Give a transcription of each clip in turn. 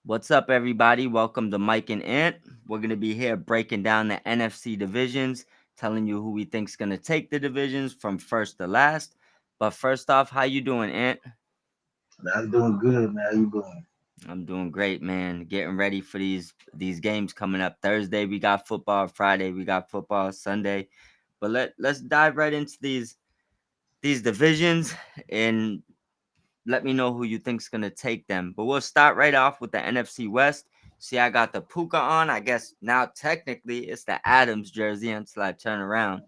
What's up, everybody? Welcome to Mike and Ant. We're going to be here breaking down the NFC divisions, telling you who we think's going to take the divisions from first to last. But first off, how you doing, Ant? Man, I'm doing good, man. How you doing? I'm doing great, man. Getting ready for these games coming up. Thursday we got football, Friday we got football, Sunday. But let's dive right into these divisions and let me know who you think's gonna take them. But we'll start right off with the NFC West. See, I got the Puka on. I guess now technically it's the Adams jersey until I turn around.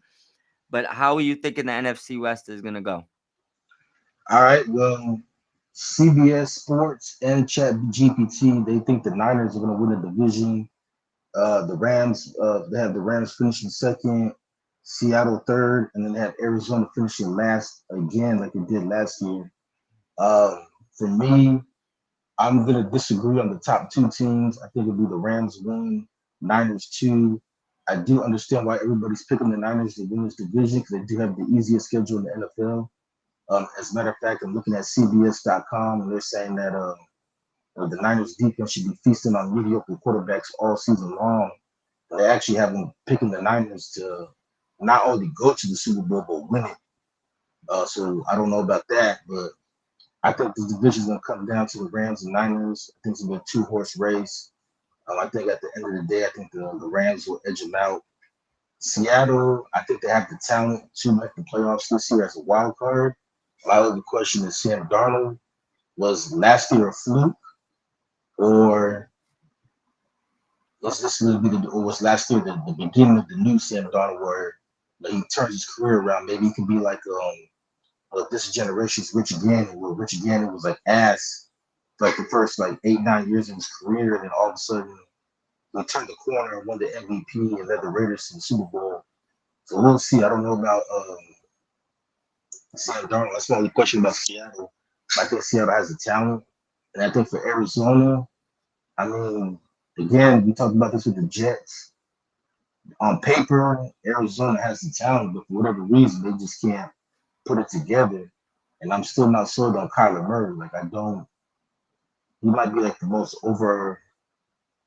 But how are you thinking the NFC West is gonna go? All right. Well, CBS Sports and Chat GPT, they think the Niners are going to win the division. The Rams, they have the Rams finishing second, Seattle third, and then they have Arizona finishing last again, like it did last year. For me, I'm going to disagree on the top two teams. I think it'll be the Rams one, Niners two. I do understand why everybody's picking the Niners to win this division because they do have the easiest schedule in the NFL. As a matter of fact, I'm looking at CBS.com and they're saying that the Niners defense should be feasting on mediocre quarterbacks all season long. They actually have them picking the Niners to not only go to the Super Bowl but win it. So I don't know about that, but I think the division's gonna come down to the Rams and Niners. I think it's gonna be a two-horse race. I think at the end of the day, I think the Rams will edge them out. Seattle, I think they have the talent to make the playoffs this year as a wild card. My other question is Sam Darnold was last year a fluke, or was this really be the, or was last year the beginning of the new Sam Darnold where he turns his career around? Maybe he can be like this generation's Rich Gannon, where Rich Gannon was like ass for like the first like 8-9 years of his career, and then all of a sudden he turned the corner and won the MVP and led the Raiders to the Super Bowl. So we'll see. I don't know about Sam Darnold. That's my only question about Seattle. I think Seattle has the talent. And I think for Arizona, I mean, again, we talked about this with the Jets. On paper, Arizona has the talent, but for whatever reason, they just can't put it together. And I'm still not sold on Kyler Murray. Like, I don't, he might be like the most over.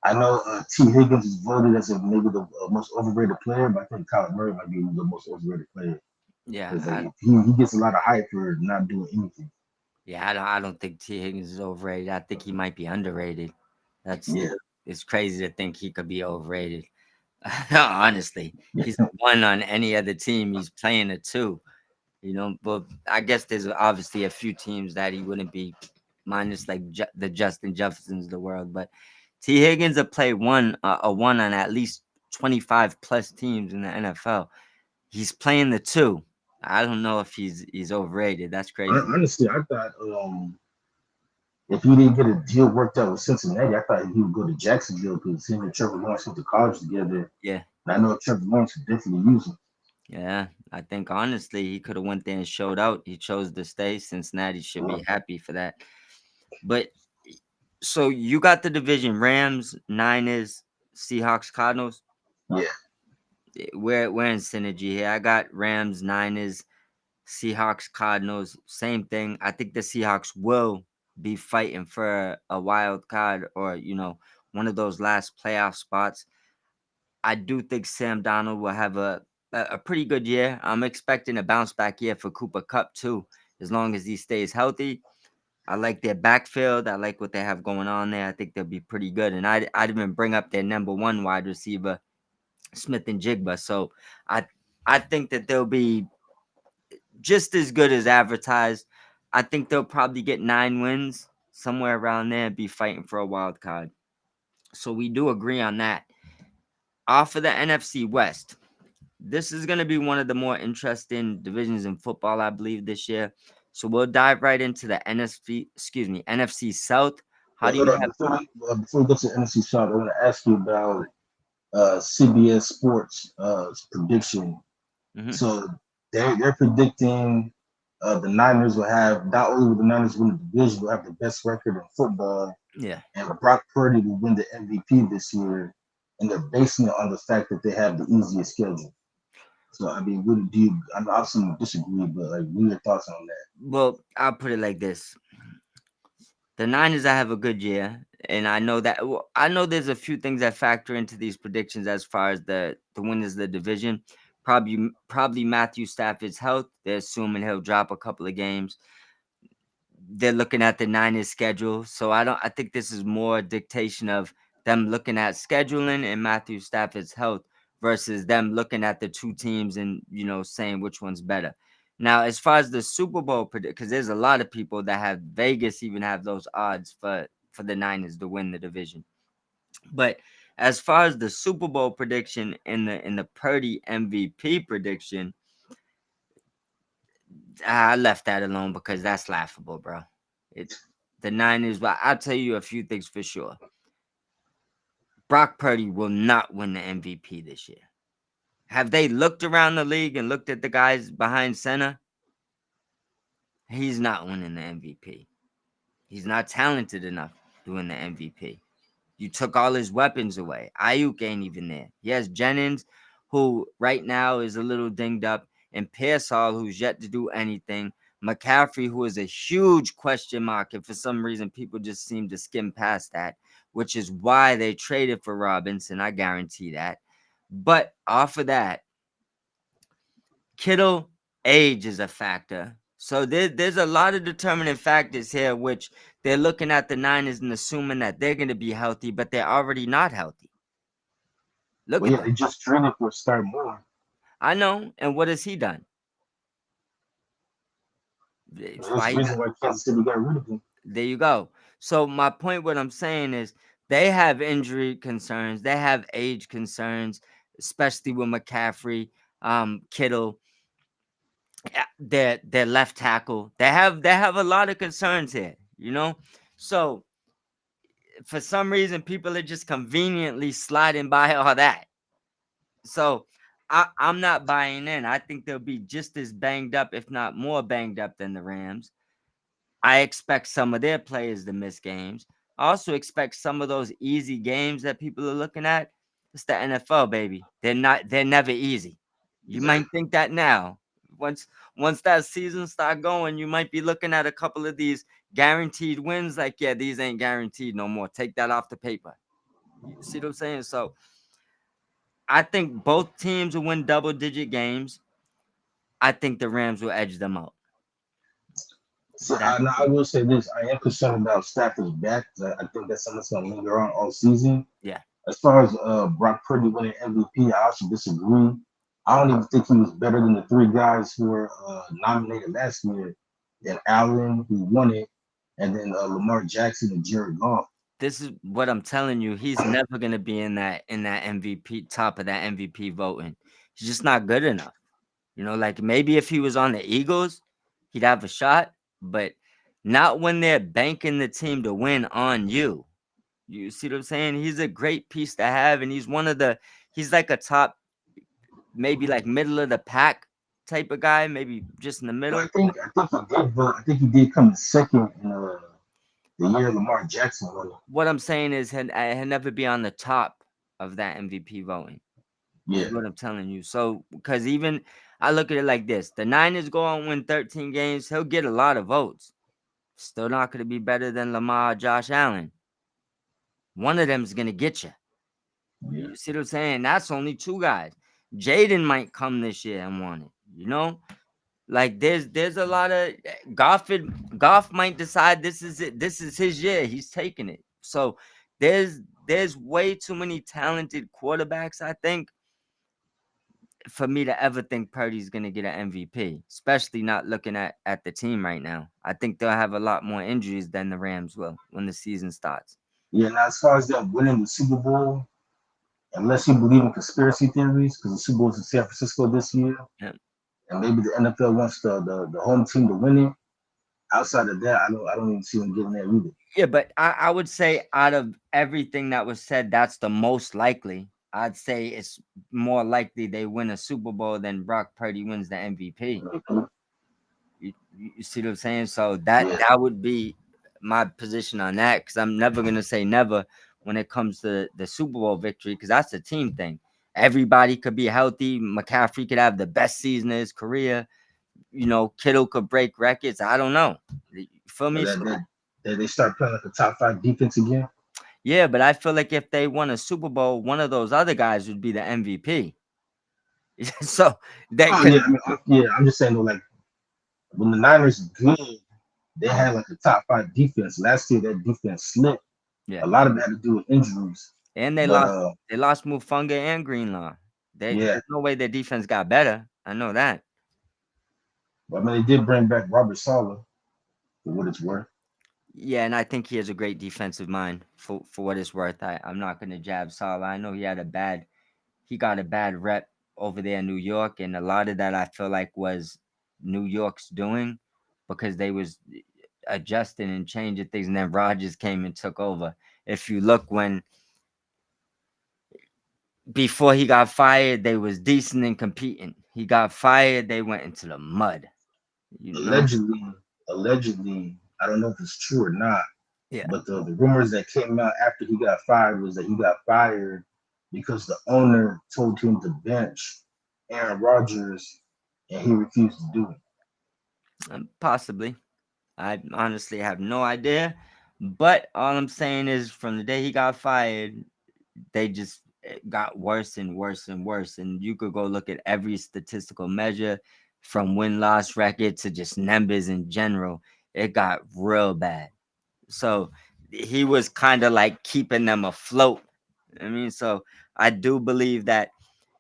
I know T. Higgins is voted as maybe the most overrated player, but I think Kyler Murray might be the most overrated player Yeah, because like he gets a lot of hype for not doing anything. I don't think T Higgins is overrated. I think he might be underrated. That's Yeah, it's crazy to think he could be overrated. Honestly, he's a one on any other team. He's playing a two. But I guess there's obviously a few teams that he wouldn't be, minus like the Justin Jeffersons of the world. But T. Higgins have played a one on at least 25 plus teams in the NFL. He's playing the two. I don't know if he's overrated. That's crazy. honestly, I thought if he didn't get a deal worked out with Cincinnati, I thought he would go to Jacksonville because him and Trevor Lawrence went to college together. Yeah, And I know Trevor Lawrence could definitely use him. yeah. I think honestly he could have went there and showed out. He chose to stay. Cincinnati should be happy for that. But so you got the division: Rams, Niners, Seahawks, Cardinals. Yeah, We're in synergy here. I got Rams, Niners, Seahawks, Cardinals. Same thing. I think the Seahawks will be fighting for a wild card or one of those last playoff spots. I do think Sam Donald will have a pretty good year. I'm expecting a bounce back year for Cooper Cup too, as long as he stays healthy. I like their backfield. I like what they have going on there. I think they'll be pretty good. And I'd even bring up their number one wide receiver, Smith and Jigba. So I I think that they'll be just as good as advertised. I think they'll probably get 9 wins, somewhere around there, and be fighting for a wild card. So we do agree on that. Off of the NFC West, this is going to be one of the more interesting divisions in football, I believe, this year. So we'll dive right into the NFC South. How but do hold you on have? before we go to NFC South, I want to ask you about CBS Sports prediction. Mhm. So they're predicting the Niners will have not only will the Niners win the division, will have the best record in football, Yeah. and Brock Purdy will win the MVP this year, and they're basing it on the fact that they have the easiest schedule. So I mean, what do you? I'm obviously disagree, but like, what are your thoughts on that? Well, I'll put it like this: the Niners, I have a good year, And I know that I know there's a few things that factor into these predictions as far as the winners of the division. Probably Matthew Stafford's health. They're assuming he'll drop a couple of games. They're looking at the Niners schedule. So I think this is more dictation of them looking at scheduling and Matthew Stafford's health versus them looking at the two teams and saying which one's better. Now, as far as the Super Bowl predict, because there's a lot of people that have Vegas even have those odds for the Niners to win the division. But as far as the Super Bowl prediction and the Purdy MVP prediction, I left that alone because that's laughable, bro. It the Niners, but I'll tell you a few things for sure. Brock Purdy will not win the MVP this year. Have they looked around the league and looked at the guys behind center? He's not winning the MVP. He's not talented enough to win the MVP. You took all his weapons away. Ayuk ain't even there. He has Jennings, who right now is a little dinged up, and Pearsall, who's yet to do anything. McCaffrey, who is a huge question mark, and for some reason people just seem to skim past that, which is why they traded for Robinson. I guarantee that. But off of that, Kittle age is a factor. So there's a lot of determining factors here, which they're looking at the Niners and assuming that they're going to be healthy, but they're already not healthy. Look Well, at yeah, that. they just traded for Star Moore. I know. And what has he done? There's Why a he reason got, why Kansas City got rid of him. there you go. So my point, what I'm saying is they have injury concerns. They have age concerns, especially with McCaffrey, Kittle, their left tackle. They have a lot of concerns here. So for some reason, people are just conveniently sliding by all that. So I'm not buying in. I think they'll be just as banged up, if not more banged up than the Rams. I expect some of their players to miss games. I also expect some of those easy games that people are looking at. It's the NFL, baby. They're never easy. You might Exactly. think that now. Once once that season start going, you might be looking at a couple of these guaranteed wins. Like, yeah, these ain't guaranteed no more. Take that off the paper. You see what I'm saying? So I think both teams will win double digit games. I think the Rams will edge them out. So That now I will say this: I am concerned about Stafford's back. 'Cause I think that's something that's going to linger on all season. yeah. As far as Brock Purdy winning MVP, I also disagree. I don't even think he was better than the three guys who were nominated last year. And Allen, who won it, and then Lamar Jackson and Jared Goff. This is what I'm telling you. He's never gonna be in that MVP top of that MVP voting. He's just not good enough. Like maybe if he was on the Eagles, he'd have a shot, but not when they're banking the team to win on you. You see what I'm saying? He's a great piece to have, and he's like a top, maybe like middle of the pack type of guy, maybe just in the Well, middle. I think he did come in second in the year Lamar Jackson won it. What I'm saying is he'll never be on the top of that MVP voting. Is Yeah, what I'm telling you. So, because even I look at it like this: the Niners go on win 13 games, he'll get a lot of votes. Still not going to be better than Lamar, Josh Allen. One of them is going to get you. yeah. You see what I'm saying? That's only two guys. Jaden might come this year and want it. Like there's a lot of Goff might decide this is it. This is his year. He's taking it. So there's way too many talented quarterbacks, I think, for me to ever think Purdy's gonna get an MVP, especially not looking at the team right now. I think they'll have a lot more injuries than the Rams will when the season starts. Yeah, now as far as them winning the Super Bowl, unless you believe in conspiracy theories, because the Super Bowl is in San Francisco this year, Yeah, and maybe the NFL wants the home team to win it. Outside of that, I don't even see them getting there either. yeah, but I would say out of everything that was said, that's the most likely. I'd say it's more likely they win a Super Bowl than Brock Purdy wins the MVP. Mhm. You see what I'm saying? So that Yeah, that would be my position on that because I'm never gonna say never when it comes to the Super Bowl victory because that's a team thing. Everybody could be healthy. McCaffrey could have the best season of his career. Kittle could break records. I don't know. You feel but me? So they start playing like a top five defense again. Yeah, but I feel like if they won a Super Bowl, one of those other guys would be the MVP. So they Oh yeah, could, I mean, yeah, I'm just saying though, like when the Niners good, they yeah, had like a top five defense. Last year that defense slipped. yeah. A lot of it had to do with injuries. And But they lost Mufunga and Greenlaw. yeah, There's no way their defense got better. I know that. I mean they did bring back Robert Saleh for what it's worth. Yeah, and I think he has a great defensive mind for what it's worth. I'm not gonna jab Salah. I know he got a bad rep over there in New York, and a lot of that I feel like was New York's doing because they was adjusting and changing things, and then Rodgers came and took over. If you look when before he got fired, they was decent and competing. He got fired, they went into the mud. You know? Allegedly, allegedly, I don't know if it's true or not, Yeah. but the rumors that came out after he got fired was that he got fired because the owner told him to bench Aaron Rodgers and he refused to do it. Possibly. I honestly have no idea. But all I'm saying is from the day he got fired, they just got worse and worse and worse. And you could go look at every statistical measure from win loss record to just numbers in general. It got real bad. So he was kind of like keeping them afloat. I mean, so I do believe that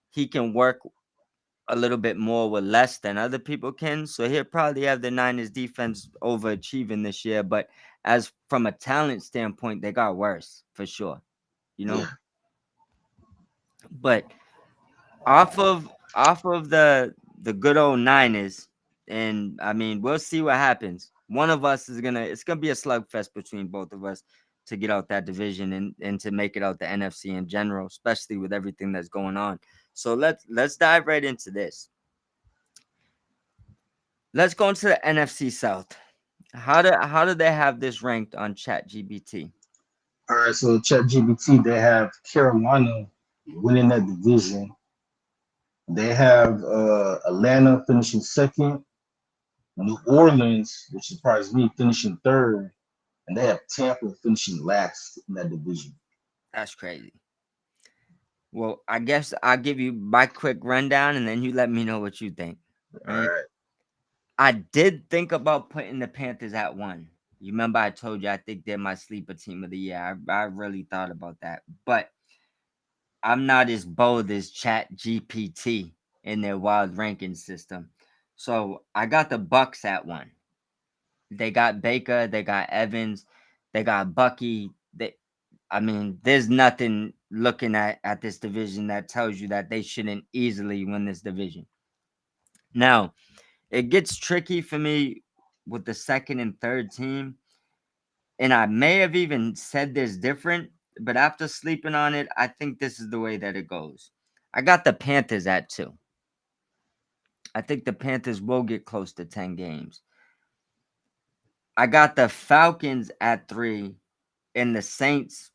he can work a little bit more with less than other people can. So he'll probably have the Niners defense overachieving this year. But as from a talent standpoint, they got worse for sure. You know, Yeah. but off of the good old Niners, and I mean we'll see what happens. One of us is gonna it's gonna be a slugfest between both of us to get out that division and to make it out the NFC in general, especially with everything that's going on. So let's dive right into this. Let's go into the NFC South. How do they have this ranked on Chat GBT? All right, so ChatGPT, they have Carolina winning that division. They have Atlanta finishing second, New Orleans, which surprised me, finishing third, and they have Tampa finishing last in that division. That's crazy. Well, I guess I'll give you my quick rundown and then you let me know what you think. All Right? right. I did think about putting the Panthers at one. You remember I told you I think they're my sleeper team of the year. I really thought about that. But I'm not as bold as Chat GPT in their wild ranking system. So I got the Bucks at one. They got Baker, they got Evans, they got Bucky. I mean, there's nothing looking at this division that tells you that they shouldn't easily win this division. Now, it gets tricky for me with the second and third team, and I may have even said this different, but after sleeping on it, I think this is the way that it goes. I got the Panthers at two. I think the Panthers will get close to 10 games. I got the Falcons at three, and the Saints,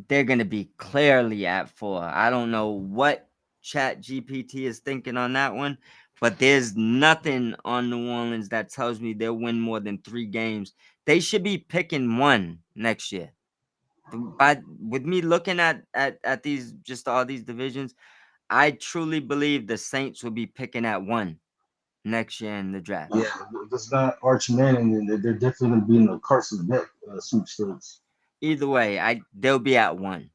they're going to be clearly at four. I don't know what Chat GPT is thinking on that one, but there's nothing on New Orleans that tells me they'll win more than three games. They should be picking one next year. But with me looking at these just all these divisions, I truly believe the Saints will be picking at one next year in the draft. Yeah, if it's not Arch Manning, then they're definitely going to be in the Carson Beck sweepstakes. Either way, I they'll be at one.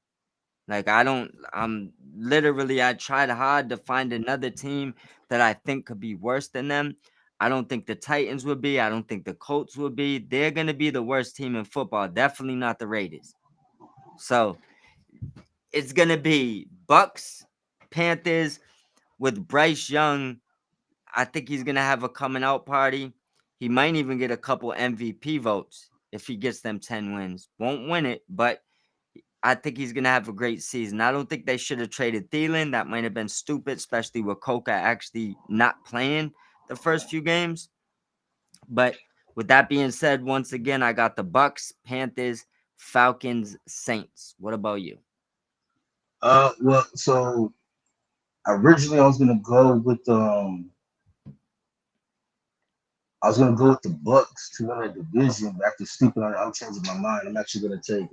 Like I'm literally I tried hard to find another team that I think could be worse than them. I don't think the Titans would be. I don't think the Colts would be. They're gonna be the worst team in football. Definitely not the Raiders. So it's gonna be Bucks, Panthers with Bryce Young. I think he's gonna have a coming out party. He might even get a couple MVP votes if he gets them 10 wins. Won't win it, but I think he's gonna have a great season. I don't think they should have traded Thielen. That might have been stupid, especially with Coca actually not playing the first few games. But with that being said, once again, I got the Bucks, Panthers, Falcons, Saints. What about you? Well, so originally I was gonna go with the Bucks to win that division, but after sleeping on it, I'm changing my mind. I'm actually gonna take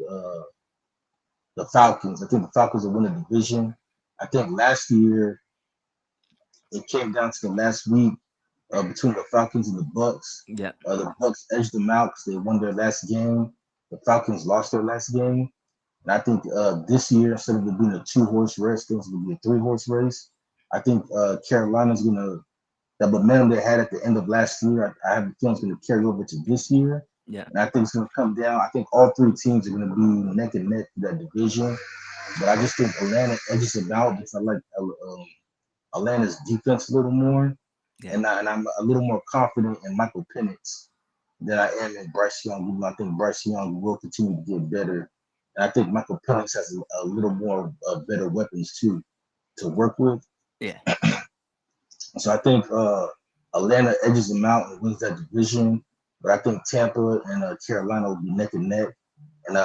the Falcons. I think the Falcons will win the division. I think last year it came down to the last week between the Falcons and the Bucks. Yeah, The Bucks edged them out because they won their last game. The Falcons lost their last game. And I think this year, instead of it being a two-horse race, it's going to be a three-horse race. I think Carolina's going to, that momentum they had at the end of last year, I have a feeling it's going to carry over to this year. yeah, And I think it's going to come down. I think all three teams are going to be neck and neck for that division. But I just think Atlanta edges them out because I like Atlanta's defense a little more. yeah, And I'm a little more confident in Michael Penix than I am in Bryce Young. Even though I think Bryce Young will continue to get better. And I think Michael Penix has a little more better weapons too to work with. yeah, So I think Atlanta edges them out and wins that division. But I think Tampa and Carolina will be neck and neck. And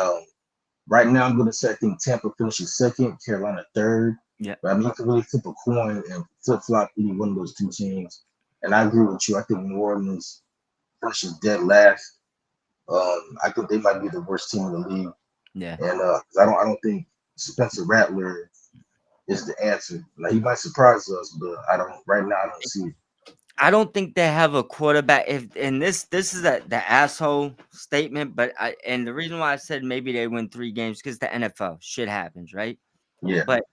right now, I'm going to say I think Tampa finishes second, Carolina third. yeah. But I mean, you can really flip a coin and flip flop any one of those two teams. And I agree with you. I think New Orleans finishes dead last. I think they might be the worst team in the league. Yeah. And I don't think Spencer Rattler is the answer. Now he might surprise us, but I don't. Right now, I don't see it. I don't think they have a quarterback. If and this is the asshole statement, but and the reason why I said maybe they win 3 games because the NFL shit happens, right? Yeah, But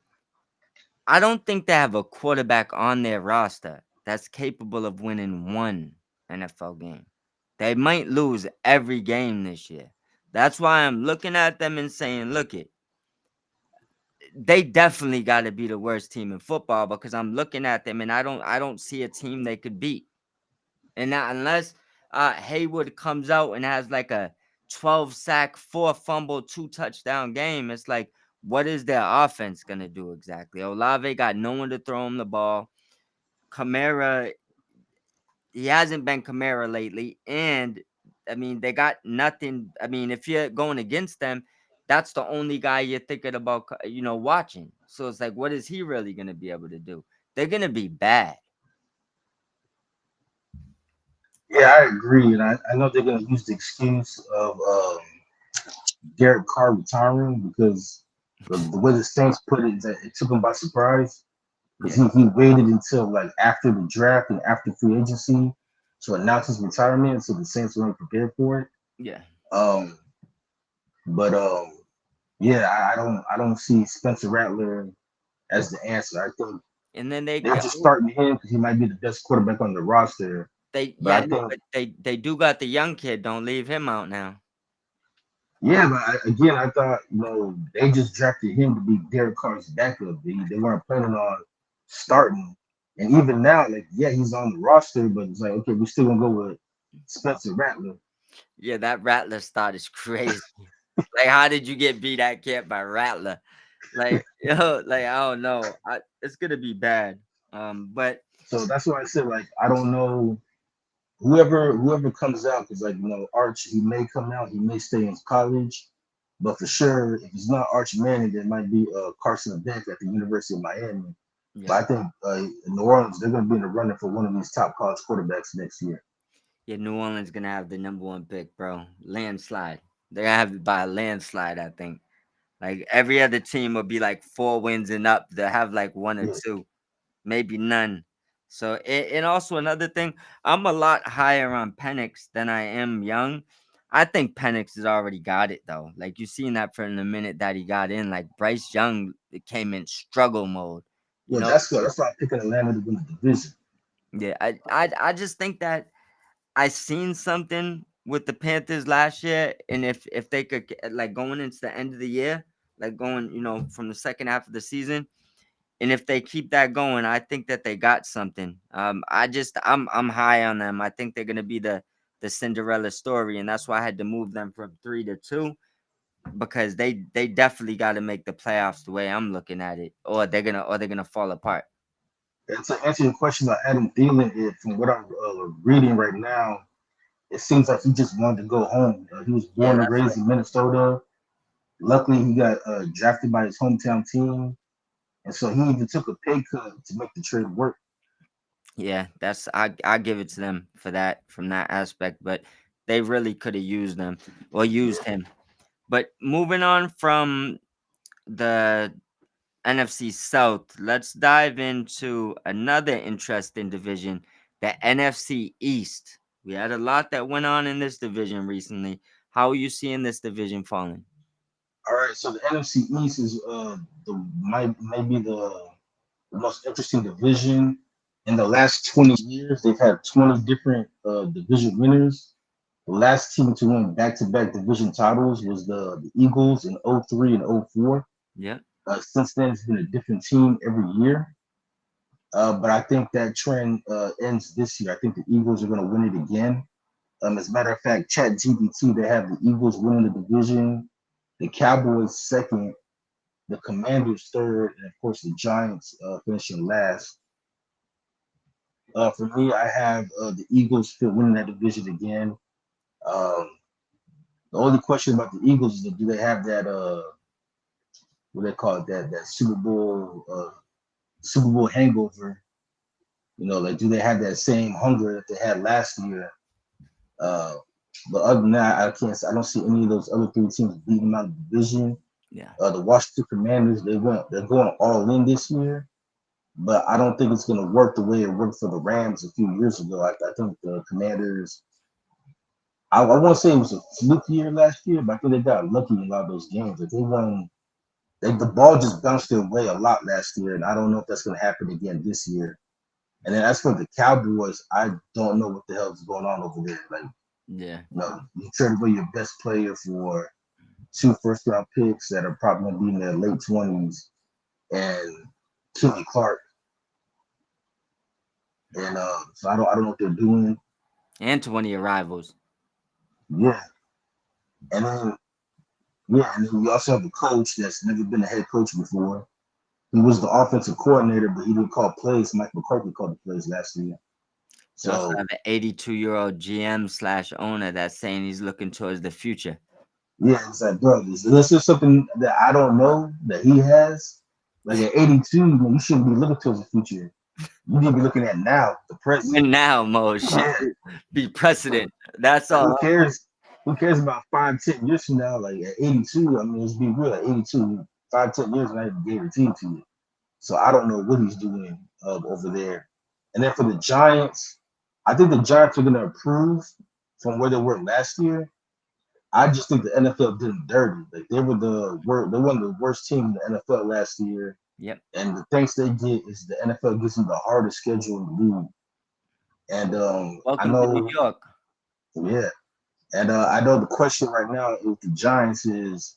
I don't think they have a quarterback on their roster that's capable of winning one NFL game. They might lose every game this year. That's why I'm looking at them and saying, look it, they definitely got to be the worst team in football because I'm looking at them and I don't see a team they could beat. And not unless Haywood comes out and has like a 12 sack, 4 fumble, 2 touchdown game, it's like, what is their offense gonna do exactly? Olave got no one to throw him the ball. Kamara, he hasn't been Kamara lately, and I mean they got nothing. I mean, if you're going against them, that's the only guy you're thinking about, watching. So it's like, what is he really gonna be able to do? They're gonna be bad. yeah, I agree, and I know they're going to use the excuse of Derek Carr retiring because the way the Saints put it is that it took him by surprise because Yeah, he waited until like after the draft and after free agency to announce his retirement, so the Saints weren't prepared for it. yeah. Um, but yeah, I don't see Spencer Rattler as the answer. I think And then they they're got just starting him because he might be the best quarterback on the roster. They But yeah, I I know, think, but they do got the young kid, don't leave him out now. yeah, but again, I thought they just drafted him to be Derek Carr's backup. They weren't planning on starting, and even now, like yeah, he's on the roster, but it's like okay, we're still gonna go with Spencer Rattler. Yeah, that Rattler start is crazy. Like, how did you get beat at camp by Rattler? Like, like, I don't know. It's gonna be bad. But So that's why I said like I don't know whoever comes out because like Arch he may come out, he may stay in college, but for sure if it's not Arch Manning, there might be Carson Beck at the University of Miami. But yeah, I think in New Orleans they're going to be in the running for one of these top college quarterbacks next year. yeah, New Orleans gonna have the number 1 pick, bro. Landslide. They're gonna have it by a landslide, I think. Like every other team will be like 4 wins and up. They'll have like one or Yeah, two. Maybe none. So and also another thing, I'm a lot higher on Penix than I am Young. I think Penix has already got it though. Like you seen that from the minute that he got in. Like Bryce Young came in struggle mode. You well know, that's good. That's why I'm picking Atlanta to win the division. yeah. I just think that I seen something with the Panthers last year, and if they could like going into the end of the year, like going from the second half of the season. And if they keep that going, I think that they got something. I'm high on them. I think they're gonna be the Cinderella story, and that's why I had to move them from 3 to 2 because they definitely got to make the playoffs the way I'm looking at it, or they're gonna fall apart. And to answer your question about Adam Thielen, from what I'm reading right now, it seems like he just wanted to go home. He was Yeah, born and that's raised what. in Minnesota. Luckily, he got drafted by his hometown team, and so he even took a pay cut to make the trade work. Yeah, I give it to them for that from that aspect, but they really could have used them or used him. But moving on from the NFC South, let's dive into another interesting division, the NFC East. We had a lot that went on in this division recently. How are you seeing this division falling? All right, so the NFC East is the might maybe the most interesting division in the last 20 years. They've had 20 different division winners. The last team to win back-to-back division titles was the Eagles in '03 and '04. Yeah, Since then, it's been a different team every year. But I think that trend ends this year. I think the Eagles are going to win it again. As a matter of fact, Chat GPT, they have the Eagles winning the division, the Cowboys second, the Commanders third, and of course the Giants finishing last. For me, I have the Eagles still winning that division again. Um, the only question about the Eagles is do they have that what they call it, that Super Bowl hangover? You know, like do they have that same hunger that they had last year? Uh, but other than that, I don't see any of those other three teams beating them out of the division. yeah, The Washington Commanders, they're going all in this year, but I don't think it's going to work the way it worked for the Rams a few years ago. I think the Commanders, I won't say it was a fluke year last year, but I think they got lucky in a lot of those games. Like they won, the ball just bounced their way a lot last year, and I don't know if that's going to happen again this year. And then as for the Cowboys, I don't know what the hell is going on over there. Like, yeah. you traded away your best player for two first round picks that are probably going to be in their late 20s, and Kenny Clark. And so I don't know what they're doing. And to one of your rivals. Yeah, and then and then we also have a coach that's never been a head coach before. He was the offensive coordinator, but he didn't call plays. Mike McCarthy called the plays last year. You also So have an 82-year-old GM slash owner that's saying he's looking towards the future. yeah, it's like, bro, this is something that I don't know that he has. Like at 82, man, you shouldn't be looking towards the future. You need to be looking at now, the present. Win now, Mo. Shit, Yeah, be precedent. That's like all. who cares? Who cares about 5, 10 years from now? Like at 82, I mean, let's be real. At 82, 5, 10 years, not even guaranteed to you. So I don't know what he's doing over there. And then for the Giants, I think the Giants are going to improve from where they were last year. I just think the NFL did them dirty. Like they're one of the worst teams in the NFL last year. Yep. And the things they get is the NFL gives them the hardest schedule in the league. And I Welcome to New know, York. yeah. And I know the question right now with the Giants is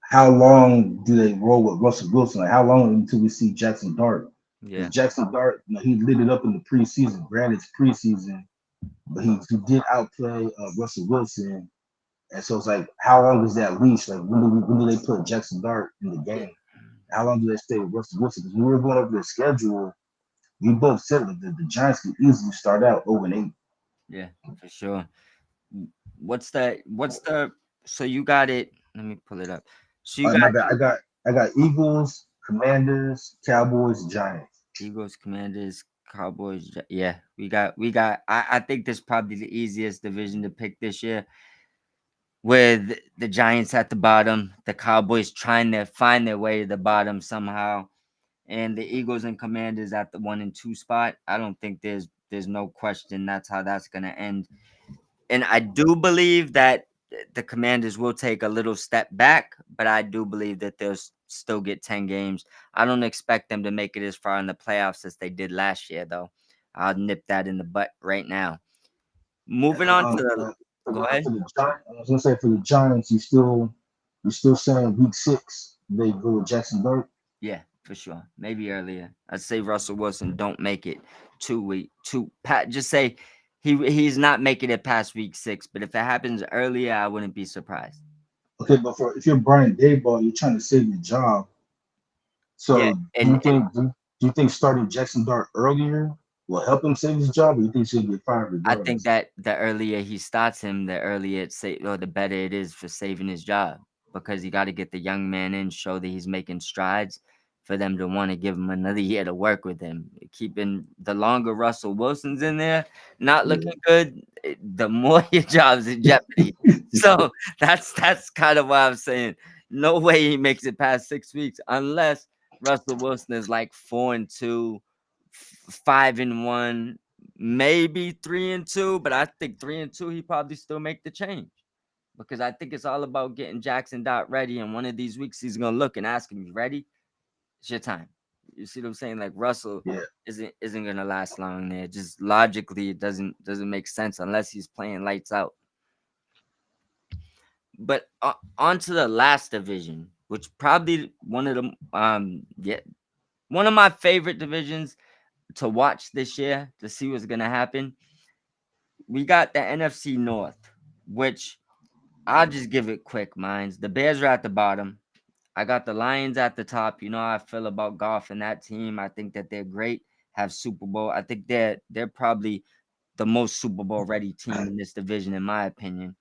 how long do they roll with Russell Wilson? Like how long until we see Jackson Dart? Because Yeah. Jackson Dart, he lit it up in the preseason. Granted, it's preseason, but he did outplay Russell Wilson. And so it's like, how long is that leash? Like when do they put Jackson Dart in the Yeah. game? How long do they stay with Russell Wilson? Because when we were going over the schedule, we both said that the Giants could easily start out 0-8. Yeah, for sure. What's the so you got it. Let me pull it up. So you All right, got my bad. I got Eagles, Commanders, Cowboys, Giants. Eagles, Commanders, Cowboys. Yeah, we got I think this is probably the easiest division to pick this year with the Giants at the bottom, the Cowboys trying to find their way to the bottom somehow, and the Eagles and Commanders at the 1 and 2 spot. I don't think there's no question that's how that's gonna end. And I do believe that the Commanders will take a little step back, but I do believe that they'll still get 10 games. I don't expect them to make it as far in the playoffs as they did last year, though. I'll nip that in the butt right now. Moving on to the. Go ahead. For the Giants, I was gonna say for the Giants, you still saying week 6 they go with Jackson Dart. Yeah, for sure. Maybe earlier. I'd say Russell Wilson don't make it 2 week two. Pat, just say he's not making it past week 6. But if it happens earlier, I wouldn't be surprised. Okay, but if you're Brian Dayball, you're trying to save your job. Yeah, So do you think starting Jackson Dart earlier will help him save his job, or you think he's gonna get fired I think regardless? that the earlier he starts him, the earlier it's or the better it is for saving his job because you got to get the young man in, show that he's making strides for them to want to give him another year to work with him. Keeping the longer Russell Wilson's in there, not looking good, the more your job's in jeopardy. So that's kind of why I'm saying, No way he makes it past 6 weeks unless Russell Wilson is like 4-2, 5-1, maybe 3-2. But I think 3-2, he probably still make the change because I think it's all about getting Jackson Dot ready. And one of these weeks, he's gonna look and ask him, "You ready? It's your time." You see what I'm saying? Like Russell Yeah. isn't gonna last long there. Just logically, it doesn't make sense unless he's playing lights out. But on to the last division, which probably one of the one of my favorite divisions to watch this year to see what's gonna happen. We got the NFC North, which I'll just give it quick minds. The Bears are at the bottom. I got the Lions at the top. You know how I feel about Goff and that team. I think that they're great. Have Super Bowl. I think they're probably the most Super Bowl ready team in this division, in my opinion.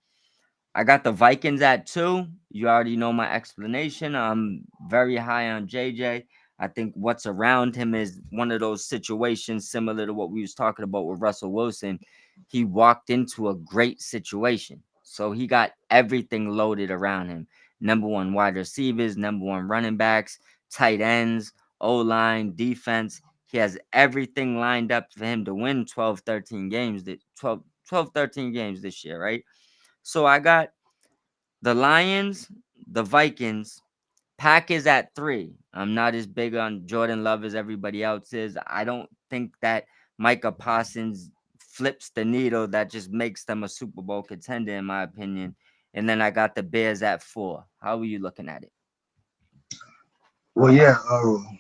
I got the Vikings at 2. You already know my explanation. I'm very high on JJ. I think what's around him is one of those situations similar to what we was talking about with Russell Wilson. He walked into a great situation. So he got everything loaded around him. Number one wide receivers, number one running backs, tight ends, O-line, defense. He has everything lined up for him to win 12, 13 games, 12, 13 games this year, right? So I got the Lions, the Vikings, Packers at 3. I'm not as big on Jordan Love as everybody else is. I don't think that Micah Parsons flips the needle that just makes them a Super Bowl contender, in my opinion. And then I got the Bears at 4. How are you looking at it? Well, yeah.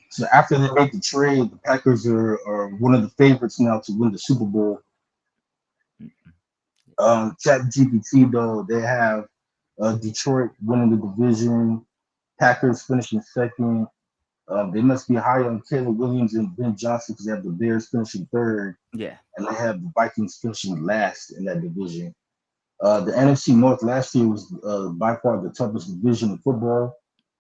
So after they make the trade, the Packers are one of the favorites now to win the Super Bowl. Chat GPT though, they have Detroit winning the division, Packers finishing second. They must be high on Caleb Williams and Ben Johnson because they have the Bears finishing third, Yeah. and they have the Vikings finishing last in that division. The NFC North last year was by far the toughest division in football.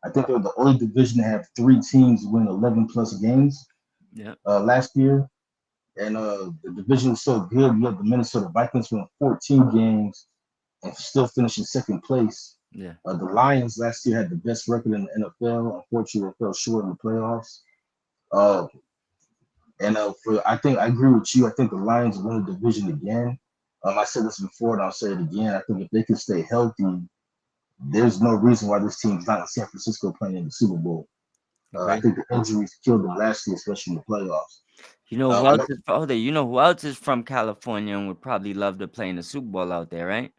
I think they were the only division to have 3 teams win 11 plus games Yeah. last year. And the division was so good. You have the Minnesota Vikings won 14 games and still finishing second place. Yeah. The Lions last year had the best record in the NFL. Unfortunately, they fell short in the playoffs. Uh, and I think I agree with you. I think the Lions win the division again. I said this before, and I'll say it again. I think if they can stay healthy, there's no reason why this team's not in San Francisco playing in the Super Bowl. I Agree. think the injuries killed them last year, especially in the playoffs. You know who I else got is you know who else is from California and would probably love to play in the Super Bowl out there, right?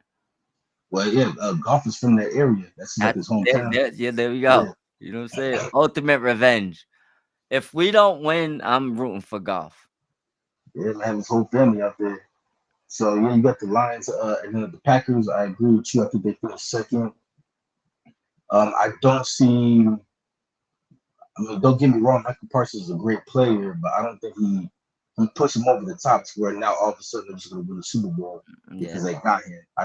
well, yeah, Golf is from that area. That's like his hometown. There we Yeah, go. You know what I'm saying? Ultimate revenge. If we don't win, I'm rooting for Golf. yeah, I have his whole family out there. So yeah, you got the Lions, and then the Packers. I agree with you. I think they finished second. I don't see. I mean, don't get me wrong. Michael Parsons is a great player, but I don't think he pushed him over the top to where now all of a sudden they're just going to win the Super Bowl Yeah, because they got him. I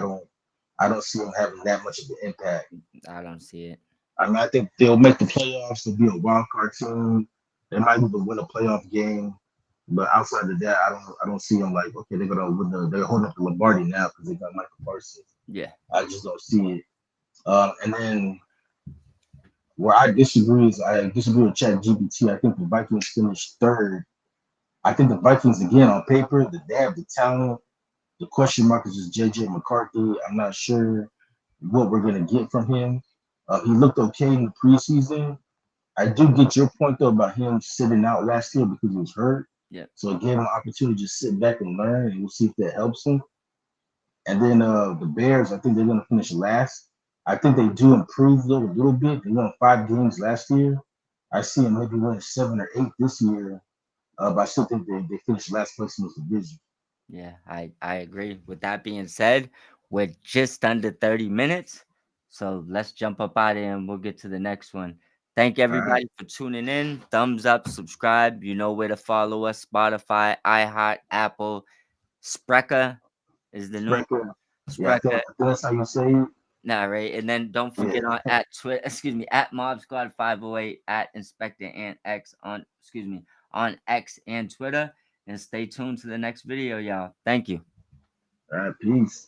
don't see him having that much of an impact. I don't see it. I mean, I think they'll make the playoffs. They'll be a wild card team. They might even win a playoff game. But outside of that, I don't see them like okay, they're gonna win they're holding up the Lombardi now because they got Michael Parsons. Yeah, I just don't see it. And then where I disagree is I disagree with Chat GPT. I think the Vikings finished third. I think the Vikings again on paper that they have the talent. The question mark is just JJ McCarthy. I'm not sure what we're gonna get from him. He looked okay in the preseason. I do get your point though about him sitting out last year because he was hurt. yeah, So it gave him an opportunity to just sit back and learn, and we'll see if that helps him. And then the Bears, I think they're going to finish last. I think they do improve though a little bit. They won 5 games last year. I see them maybe winning 7 or 8 this year, but I still think they finished last place in this division. yeah. I agree. With that being said, we're just under 30 minutes, so let's jump up out of here and we'll get to the next one. Thank All right, everybody for tuning in. Thumbs up, subscribe. You know where to follow us: Spotify, iHeart, Apple, Spreaker is the new Sprecher. Yeah, Spreaker. I think that's how you say it. Nah, right. And then don't forget Yeah. on at Twitter, excuse me, at Mob Squad 508, at Inspector and X on on X and Twitter. And stay tuned to the next video, y'all. Thank you. All right, peace.